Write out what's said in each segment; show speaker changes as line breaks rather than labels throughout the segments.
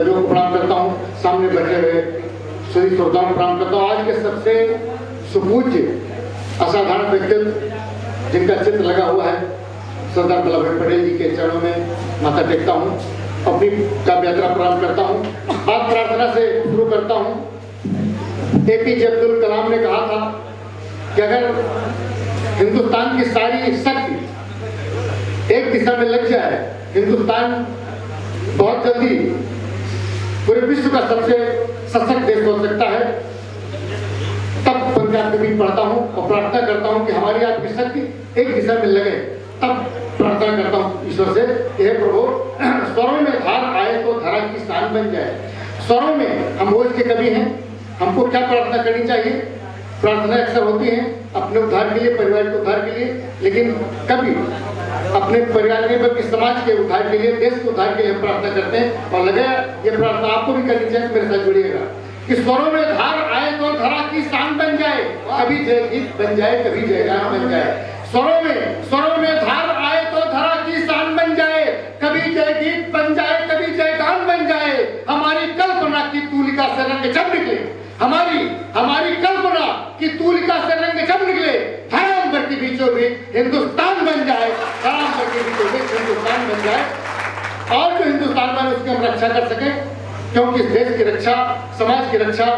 को प्रणाम करता हूँ, सामने बैठे हुए सभी श्रोताओं को प्रणाम करता हूँ। आज के सबसे सुपूज्य असाधारण व्यक्तित्व जिनका चित्र लगा हुआ है, सरदार वल्लभ भाई पटेल जी के चरणों में माथा टेकता हूँ, अपनी काव्य यात्रा प्रारंभ करता हूँ। बात प्रार्थना से शुरू करता हूँ। APJ अब्दुल कलाम ने कहा था कि अगर हिंदुस्तान की सारी शक्ति एक दिशा में लग जाए, हिंदुस्तान बहुत जल्दी पूरे विश्व का सबसे सशक्त देश हो सकता है। तब पंजाब के बीच पढ़ता हूँ और प्रार्थना करता हूँ कि हमारी आपकी शक्ति एक दिशा में लगे। तब प्रार्थना करता हूँ ईश्वर से, हे प्रभु, स्वरों में धार आए तो धरा की शान बन जाए। स्वरों में हम ओझ के कवि हैं, हमको क्या प्रार्थना करनी चाहिए? प्रार्थना अक्सर होती है अपने उद्धार के लिए, परिवार के उद्धार के लिए, लेकिन कभी अपने परिवार के बल्कि समाज के उद्धार के लिए, देश के उद्धार के लिए हम प्रार्थना करते हैं। और लगे ये प्रार्थना आपको भी करनी चाहिए, मेरे साथ जुड़िएगा कि स्वरों में धार आए तो धरा की शान बन जाए, कभी जय गीत बन जाए, कभी जयगान बन जाए। स्वरों में धार आए तो धरा की शान बन जाए, कभी जय गीत बन जाए, कभी जयगान बन जाए। हमारी कल्पना की तूलिका से रंग जब निकले, हमारी कल्पना की तूलिका से रंग जब निकले, धराम्बर के बीचों बीच हिंदुस्तान बन जाए, धराम्बर के बीचों बीच हिंदुस्तान बन जाए। और जो हिंदुस्तान में उसकी हम रक्षा कर सके, क्योंकि इस देश की रक्षा, समाज की रक्षा,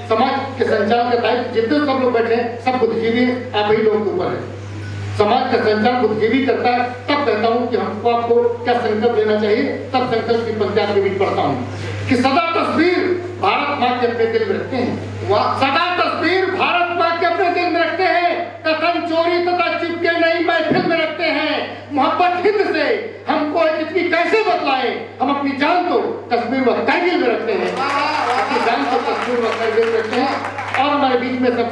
समाज के संचालन का दायित्व जितने सब लोग बैठे हैं सब बुद्धिजीवी आप ही लोगों के ऊपर है। समाज का संचालन बुद्धिजीवी करता है। तब कहता हूँ कि हमको आपको क्या संकल्प लेना चाहिए, तब संकल्प की पंचायत के बीच पढ़ता हूँ कि सदा तस्वीर भारत माँ के अपने दिल में रखते हैं। सदा तस्वीर भारत माँ के अपने दिल में रखते हैं, कथन चोरी तथा चुपके नहीं महफिल में रखते हैं। मोहब्बत हिंद से हमको कितनी कैसे बतलाएं, हम अपनी जान को कश्मीर व करगिल में रखते हैं, अपनी जान को कश्मीर व करगिल में रखते हैं। और हमारे बीच में सब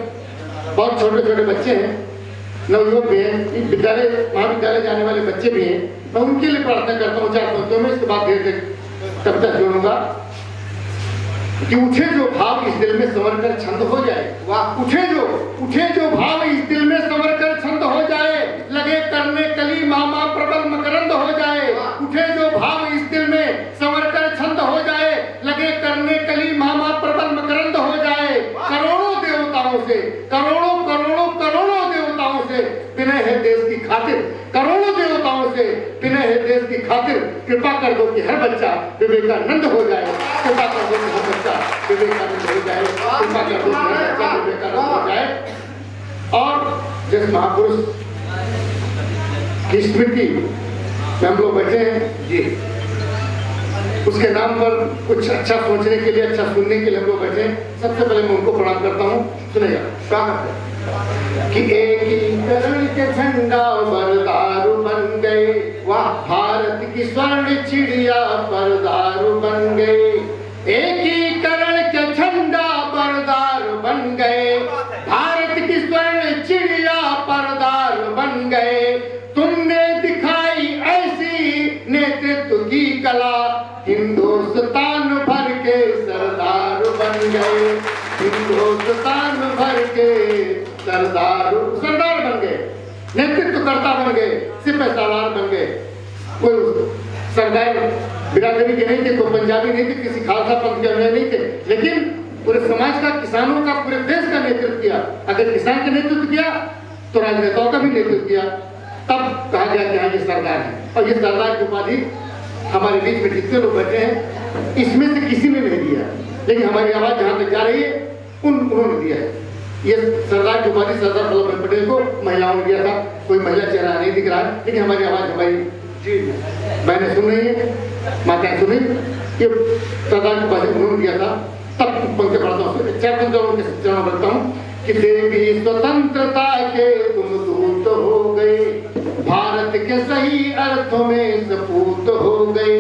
बहुत छोटे छोटे बच्चे हैं, नवयुवक भी हैं, विद्यालय महाविद्यालय जाने वाले बच्चे भी हैं। मैं उनके लिए प्रार्थना करता हूँ 4 पंक्तियों में, इसके बाद धीरे धीरे कविता जोड़ूंगा कि उठे जो भाव इस दिल में संवर कर छंद हो जाए। वाह! उठे जो भाव इस दिल में संवर कर छंद हो जाए, लगे करने कली मामा प्रबल मकरंद हो जाए। उठे जो भाव इस दिल में संवर कर छंद हो जाए, लगे करने कली मामा प्रबल मकरंद हो जाए। करोड़ों देवताओं से, करोड़ों देवताओं से विनय है देश की खातिर, करोड़ों देवताओं से विनय है देश की खातिर। कृपा कर दो कि हर बच्चा विवेकानंद हो जाए, कृपा कर दो कि हर बच्चा विवेकानंद हो जाए, कृपा कर दो कि हर बच्चा विवेकानंद हो जाए। और जिस महापुरुष की स्मृति में हम लोग बैठे हैं जी, उसके नाम पर कुछ अच्छा सोचने के लिए, अच्छा सुनने के लिए हम लोग बैठे हैं। सबसे पहले मैं उनको प्रणाम करता हूँ। सुनिएगा कि एकीकरण के झंडा बरदारू बन गए, वाह! भारत की स्वर्ण चिड़िया बरदारू बन गए। एकीकरण के झंडा बरदार बन गए, भारत की स्वर्ण चिड़िया बरदार बन गए। तुमने दिखाई ऐसी नेतृत्व की कला, हिंदुस्तान भर के सरदार बन गए, हिंदुस्तान भर के सरदार बन गए, नेतृत्वकर्ता बन गए, सिपह सालार बन गए। कोई सरदार बिरादरी के नहीं थे, कोई पंजाबी नहीं थे, किसी खालसा पंथ के अन्य नहीं थे, लेकिन पूरे समाज का, किसानों का, पूरे देश का नेतृत्व किया। अगर किसान का नेतृत्व किया तो राजनेताओं का भी नेतृत्व किया। तब कहा गया कि हाँ ये सरदार है। और ये सरदार की उपाधि हमारे बीच में जितने लोग बैठे हैं इसमें से किसी ने नहीं दिया, लेकिन हमारी आवाज जहां तक जा रही है उन्होंने दिया है। ये सरदार की उपाधि सरदार वल्लभ भाई पटेल को महिलाओं ने दिया था। कोई महिला चेहरा नहीं दिख रहा है, लेकिन हमारी आवाज हमारी जी बहनें सुन रही है, माताएं सुन रही, ये सरदार की उपाधि उन्होंने दिया था। तब पंक्ति पढ़ता हूँ, 4 पंक्तियों के चरण पढ़ता हूँ कि देवी स्वतंत्रता के तुम दूत हो गए, भारत के सही अर्थों में सपूत हो गए।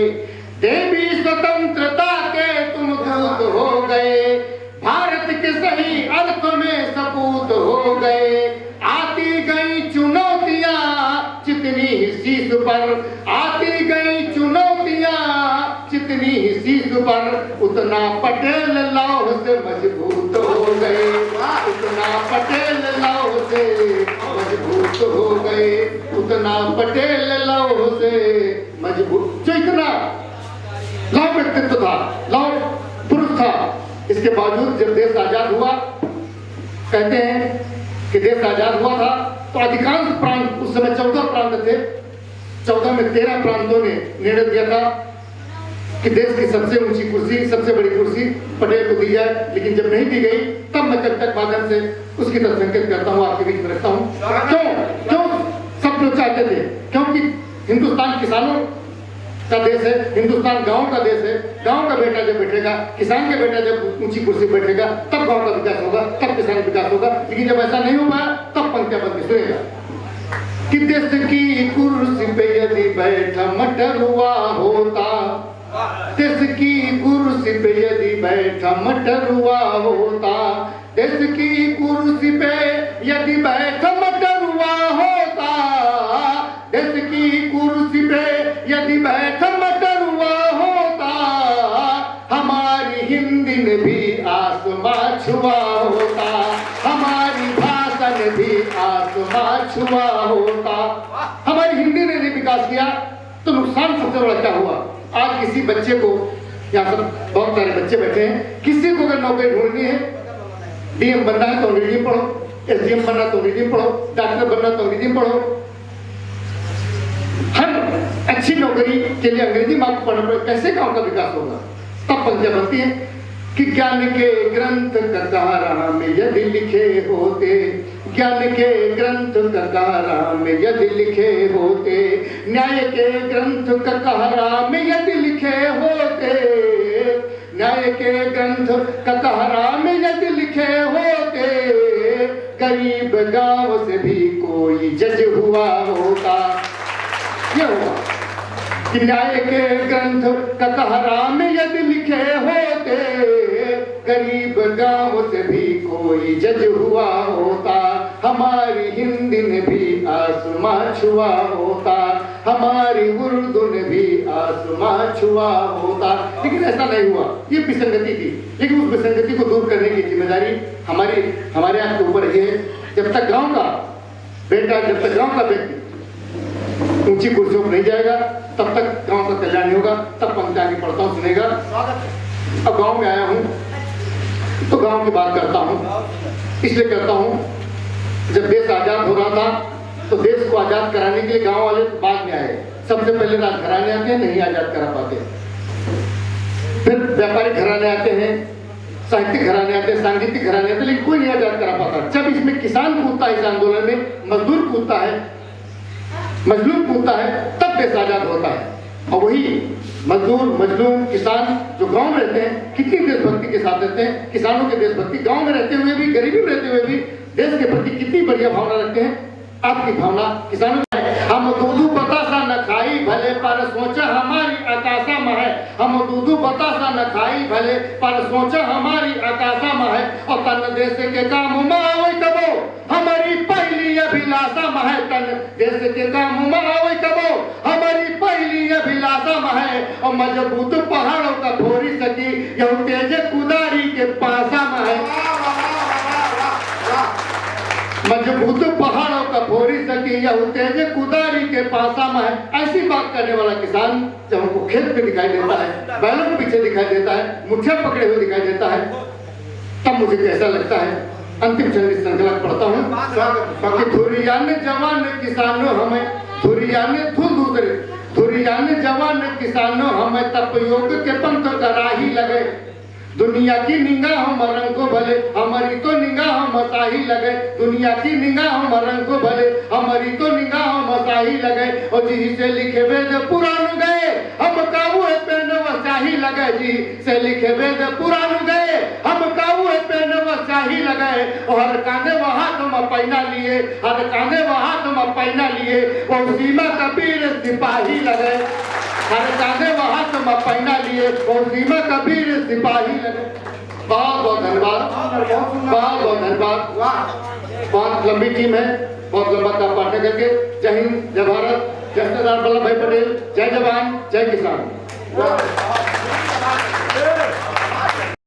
देवी स्वतंत्रता के तुम दूत हो गए, भारत के सही अर्थों में सपूत हो गए। आती गई चुनौतियां जितनी ही शीश पर, आती गई चुनौतियां जितनी ही शीश पर, उतना पटेल लौह से मजबूत हो गए, उतना पटेल लौह से मजबूत हो गए, उतना पटेल लौह से मजबूत। जो इतना लौह व्यक्तित्व था, लौह पुरुष था। इसके बावजूद जब देश आजाद हुआ, कहते हैं कि देश आजाद हुआ था तो अधिकांश प्रांत, उस समय 14 प्रांत थे, 14 में 13 प्रांतों ने निर्णय दिया था कि देश की सबसे ऊंची कुर्सी, सबसे बड़ी कुर्सी पटेल को दी जाए। लेकिन जब नहीं दी गई तब मैं कविता के माध्यम से उसकी तरफ संकेत करता हूँ, आपके बीच में रखता हूँ। क्यों सब लोग चाहते थे? क्योंकि हिंदुस्तान किसानों का देश है, हिंदुस्तान गांव का देश है। गांव का बेटा जब बैठेगा, किसान का बेटा जब ऊंची कुर्सी बैठेगा, तब गांव का विकास होगा, तब किसान का विकास होगा। लेकिन जब ऐसा नहीं हो पाया तब पंक्तियां बन के सुनेगा कि देश की कुर्सी पे यदि बैठा मटरुआ होता, देश की कुर्सी पे यदि बैठा मटरुआ होता, देश की कुर्सी पे यदि बैठा मटरुआ होता, देश की कुर्सी पे यदि बैठा मटरुआ होता, हमारी हिंदी ने भी आसमां छुआ होता, हमारी भाषा ने भी आसमां छुआ होता। हमारी हिंदी ने विकास किया तो नुकसान सबसे बड़ा क्या हुआ? आज किसी बच्चे को, यहाँ पर बहुत सारे बच्चे बैठे हैं, किसी को अगर नौकरी ढूंढनी है, डीएम बनना है तो अंग्रेजी में पढ़ो, एसडीएम बनना तो अंग्रेजी में पढ़ो, डॉक्टर बनना तो अंग्रेजी में पढ़ो। हर अच्छी नौकरी के लिए अंग्रेजी में आपको पढ़ना पड़ेगा। कैसे गांव का विकास होगा? तब पंक्तियां बनती हैं कि ज्ञान के ग्रंथ ककारा में यदि लिखे होते, ज्ञान के ग्रंथ ककारा में यदि लिखे होते, न्याय के ग्रंथ ककारा में यदि लिखे होते, न्याय के ग्रंथ ककारा में यदि लिखे होते, गरीब गांव से भी कोई जज हुआ होता। ये हुआ कि न्याय के ग्रंथ ककारा में यदि लिखे होते, गरीब गांव से भी कोई जज हुआ होता, हमारी हिंदी ने भी आसमां छुआ होता, हमारी उर्दू ने भी आसमां छुआ होता। लेकिन ऐसा नहीं हुआ, ये विसंगति थी। लेकिन उस विसंगति को दूर करने की जिम्मेदारी हमारे आपके ऊपर ये है। जब तक गांव का बेटा, जब तक गांव का व्यक्ति ऊंची कुर्सियों पर नहीं जाएगा, तब तक गांव का कल्याण नहीं होगा। तब पंक्तियां आगे पढ़ता हूँ, सुनेगा। अब गांव में आया हूँ तो गांव की बात करता हूँ, इसलिए करता हूँ जब देश आजाद हो रहा था तो देश को आजाद कराने के लिए गांव वाले बाद में आए। सबसे पहले राजघराने आते हैं, नहीं आजाद करा पाते, फिर व्यापारिक घराने आते हैं, साहित्यिक घराने आते हैं, सांगीतिक घराने आते हैं, लेकिन कोई नहीं आजाद करा पाता। जब इसमें किसान कूदता है, इस आंदोलन में मजदूर कूदता है, मजलूम कूदता है, तब देश आजाद होता है। और वही मजदूर, मजलूम, किसान जो गांव में रहते हैं, कितनी देशभक्ति के साथ रहते हैं। किसानों की देशभक्ति, गांव में रहते हुए भी, गरीबी में रहते हुए भी देश के प्रति कितनी बढ़िया भावना रखते हैं। आपकी भावना किसानों में है। हम दूधू बतासा न खाई भले पर सोचा हमारी आकाशा में है, हम दूधू बतासा न खाई भले पर सोचा हमारी आकाशा में है, और तन देश के काम में आवै कबो हमारी पहली अभिलाषा में है, तन देश के काम में आवै कबो हमारी पहली अभिलाषा में है, और मजबूत पहाड़ों का फोड़ी सकी यह तेज कुदारी के पासा में है। मजबूत पहाड़ों का फोड़ी सकी यह तेज कुदारी के पासा में है। ऐसी बात करने वाला किसान जब हमको खेत पे दिखाई देता है, बैलों के पीछे दिखाई देता है, मुठिया पकड़े हुए दिखाई देता है, तब मुझे कैसा लगता है। अंतिम चरण इस श्रृंखला पढ़ता हूँ कि धुरियाने जवान किसानों हमें, धुरियाने धुरियाने जवान किसानों हमें तप योग के पंथ कराही लगे, दुनिया की निगाह मरंग को भले हमारी तो निगाह मसाही लगे, दुनिया की निगाह मरंग को भले हमारी तो निगाह मसाही लगे, और जी से लिखे वेद पुराण गए हम काबू पेन वसाही लगे, जी से लिखे वेद पुराण गए हम काबू पेन वसाही लगे, और हर कांधे वहां तुम पैना लिए, हर कांधे वहां तुम पैना लिए, और सीमा कबीर सिपाही लगे, हर कांधे वहां तुम पैना लिए, और सीमा कबीर सिपाही लगे। बहुत बहुत धन्यवाद, बहुत बहुत धन्यवाद। बहुत लंबी टीम है, बहुत लंबा काम पाठन करके। जय हिंद, जय भारत, जय सरदार वल्लभ भाई पटेल, जय जवान, जय किसान।